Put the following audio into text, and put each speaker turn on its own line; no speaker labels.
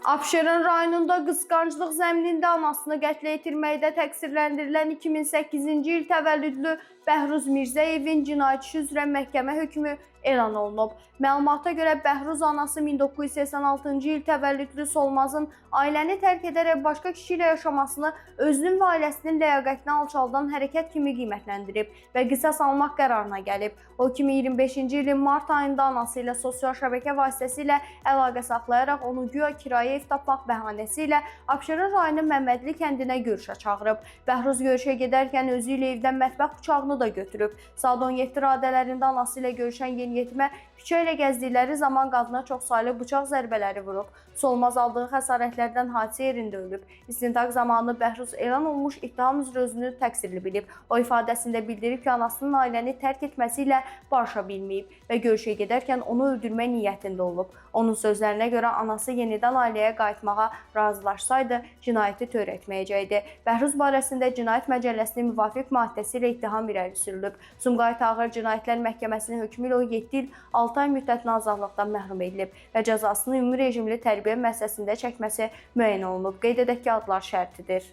Abşeron rayonunda qısqanclıq zəminində anasını qətlə yetirməkdə təqsirləndirilən 2008-ci il təvəllüdlü Bəhruz Mirzəyevin cinayət işi üzrə məhkəmə hökmü elan olunub. Məlumata görə Bəhruz anası 1986-cı il təvəllüdlü Solmazın ailəni tərk edərək başqa kişi ilə yaşamasını özünün və ailəsinin ləyaqətini alçaldan hərəkət kimi qiymətləndirib və qisas almaq qərarına gəlib. O 2025-ci ilin mart ayında anası ilə sosial şəbəkə vasitəsilə əlaqə saxlayaraq onu güya kirayə ev tapmaq bəhanəsi ilə Abşeron rayonu Məmmədli kəndinə görüşə çağırıb. Bəhruz görüşə gedərkən özü ilə evdən mətbəx bıçağını da götürüb. Saat 17 radələrində anası ilə görüşən yeniyetmə küçə ilə gəzdikləri zaman qadına çoxsaylı bıçaq zərbələri vurub. Solmaz aldığı xəsarətlərdən hadisə yerində ölüb. İstintaq zamanı Bəhruz elan olmuş ittiham üzrə özünü təqsirli bilib. O ifadəsində bildirib ki, anasının ailəni tərk etməsi ilə barışa bilməyib və görüşə gedərkən onu öldürmək niyyətində olub. Onun sözlərinə görə anası yenidən ailəyə qayıtmağa razılaşsaydı, cinayəti törətməyəcəkdi. Bəhruz barəsində Cinayət Məcəlləsinin müvafiq maddəsi ilə ittiham irəli sürülüb. Sumqayıt Ağır Cinayətlər Məhkəməsinin hökmü ilə o 7 il 6 ay müddətinə azadlıqdan məhrum edilib və cəzasını ümumi rejimli tərbiyə müəssisəsində çəkməsi müəyyən olunub. Qeyd edək ki, adlar şərtidir.